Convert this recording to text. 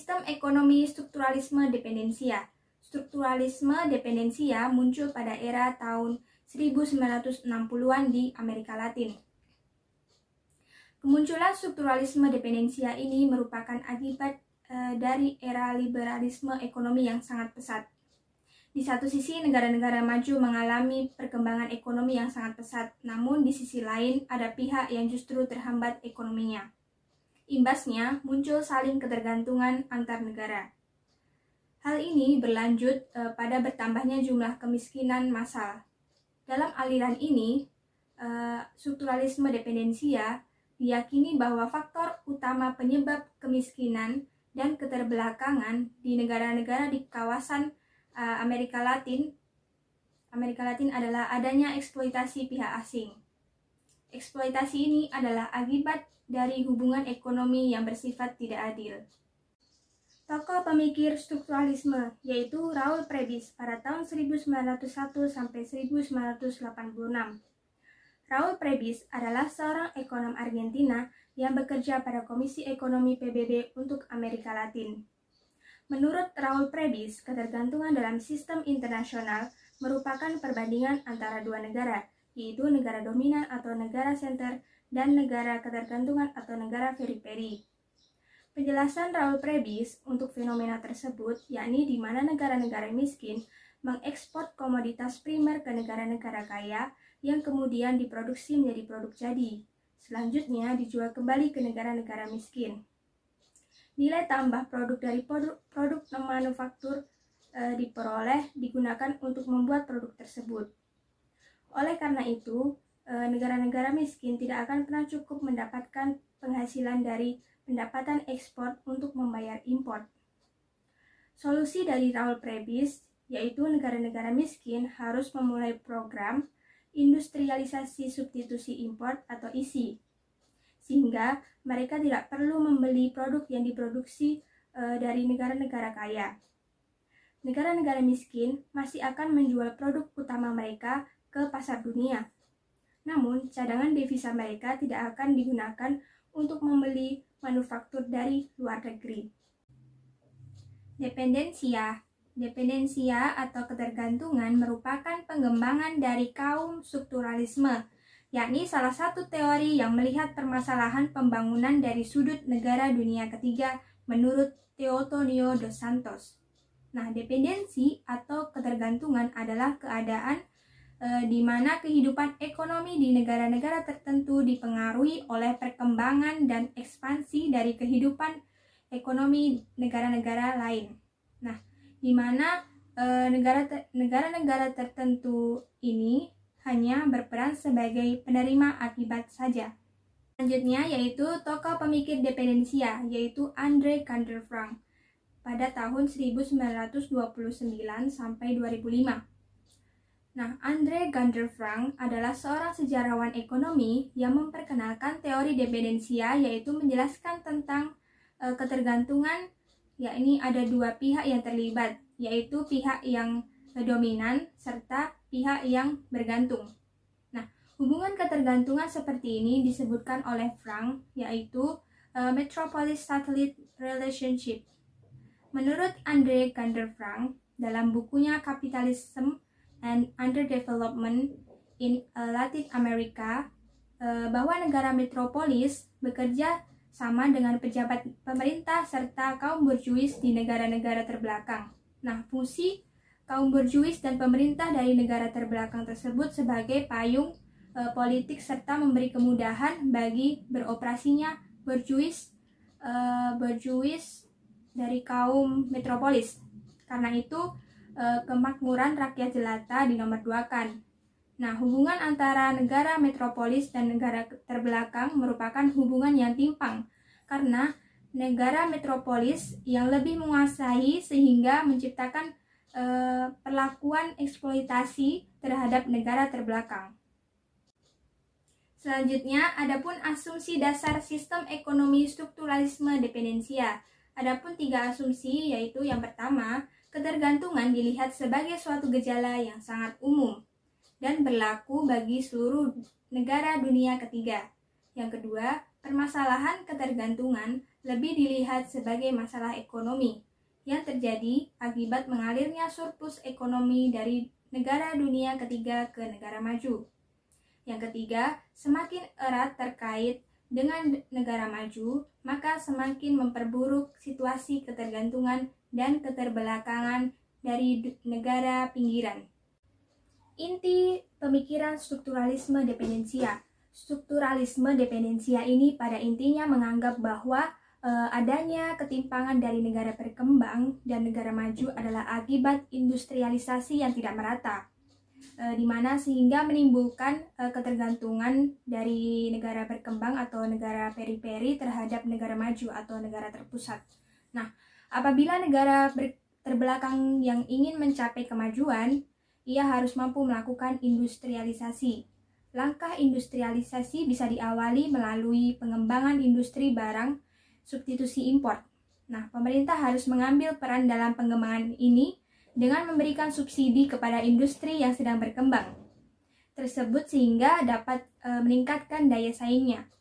Sistem ekonomi strukturalisme dependensia. Strukturalisme dependensia muncul pada era tahun 1960-an di Amerika Latin. Kemunculan strukturalisme dependensia ini merupakan akibat dari era liberalisme ekonomi yang sangat pesat. Di satu sisi, negara-negara maju mengalami perkembangan ekonomi yang sangat pesat, namun di sisi lain ada pihak yang justru terhambat ekonominya. Imbasnya, muncul saling ketergantungan antar negara. Hal ini berlanjut pada bertambahnya jumlah kemiskinan massal. Dalam aliran ini, strukturalisme dependensia diyakini bahwa faktor utama penyebab kemiskinan dan keterbelakangan di negara-negara di kawasan Amerika Latin adalah adanya eksploitasi pihak asing. Eksploitasi ini adalah akibat dari hubungan ekonomi yang bersifat tidak adil. Tokoh pemikir strukturalisme yaitu Raul Prebisch pada tahun 1901 sampai 1986. Raul Prebisch adalah seorang ekonom Argentina yang bekerja pada Komisi Ekonomi PBB untuk Amerika Latin. Menurut Raul Prebisch, ketergantungan dalam sistem internasional merupakan perbandingan antara dua negara, yaitu negara dominan atau negara senter dan negara ketergantungan atau negara periferi. Penjelasan Raul Prebisch untuk fenomena tersebut, yakni di mana negara-negara miskin mengekspor komoditas primer ke negara-negara kaya yang kemudian diproduksi menjadi produk jadi. Selanjutnya dijual kembali ke negara-negara miskin. Nilai tambah produk dari produk manufaktur diperoleh digunakan untuk membuat produk tersebut. Oleh karena itu, negara-negara miskin tidak akan pernah cukup mendapatkan penghasilan dari pendapatan ekspor untuk membayar impor. Solusi dari Raul Prebisch yaitu negara-negara miskin harus memulai program industrialisasi substitusi impor atau ISI, sehingga mereka tidak perlu membeli produk yang diproduksi dari negara-negara kaya. Negara-negara miskin masih akan menjual produk utama mereka ke pasar dunia. Namun, cadangan devisa mereka tidak akan digunakan untuk membeli manufaktur dari luar negeri. Dependensia atau ketergantungan merupakan pengembangan dari kaum strukturalisme, yakni salah satu teori yang melihat permasalahan pembangunan dari sudut negara dunia ketiga menurut Teotonio dos Santos. Nah, dependensi atau ketergantungan adalah keadaan di mana kehidupan ekonomi di negara-negara tertentu dipengaruhi oleh perkembangan dan ekspansi dari kehidupan ekonomi negara-negara lain. Nah, di mana negara-negara tertentu ini hanya berperan sebagai penerima akibat saja. Selanjutnya yaitu tokoh pemikir dependensia, yaitu Andre Gunder Frank pada tahun 1929 sampai 2005. Nah, Andre Gunder Frank adalah seorang sejarawan ekonomi yang memperkenalkan teori dependensia, yaitu menjelaskan tentang ketergantungan, yakni ada dua pihak yang terlibat, yaitu pihak yang dominan serta pihak yang bergantung. Nah, hubungan ketergantungan seperti ini disebutkan oleh Frank, yaitu Metropolis-Satellite Relationship. Menurut Andre Gunder Frank, dalam bukunya Capitalism and Underdevelopment in Latin America, bahwa negara metropolis bekerja sama dengan pejabat pemerintah serta kaum borjuis di negara-negara terbelakang. Nah, fungsi kaum borjuis dan pemerintah dari negara terbelakang tersebut sebagai payung politik serta memberi kemudahan bagi beroperasinya borjuis dari kaum metropolis. Karena itu, kemakmuran rakyat jelata dinomorduakan. Nah, hubungan antara negara metropolis dan negara terbelakang merupakan hubungan yang timpang, karena negara metropolis yang lebih menguasai sehingga menciptakan perlakuan eksploitasi terhadap negara terbelakang. Selanjutnya, adapun asumsi dasar sistem ekonomi strukturalisme dependensia. Adapun 3 asumsi, yaitu yang pertama, ketergantungan dilihat sebagai suatu gejala yang sangat umum dan berlaku bagi seluruh negara dunia ketiga. Yang kedua, Permasalahan ketergantungan lebih dilihat sebagai masalah ekonomi yang terjadi akibat mengalirnya surplus ekonomi dari negara dunia ketiga ke negara maju. Yang ketiga, semakin erat terkait dengan negara maju, maka semakin memperburuk situasi ketergantungan dan keterbelakangan dari negara pinggiran. Inti pemikiran strukturalisme dependensia. Strukturalisme dependensia ini pada intinya menganggap bahwa adanya ketimpangan dari negara berkembang dan negara maju adalah akibat industrialisasi yang tidak merata, di mana sehingga menimbulkan ketergantungan dari negara berkembang atau negara periferi terhadap negara maju atau negara terpusat. Nah, apabila negara terbelakang yang ingin mencapai kemajuan, ia harus mampu melakukan industrialisasi. Langkah industrialisasi bisa diawali melalui pengembangan industri barang substitusi impor. Nah, pemerintah harus mengambil peran dalam pengembangan ini dengan memberikan subsidi kepada industri yang sedang berkembang tersebut sehingga dapat meningkatkan daya saingnya.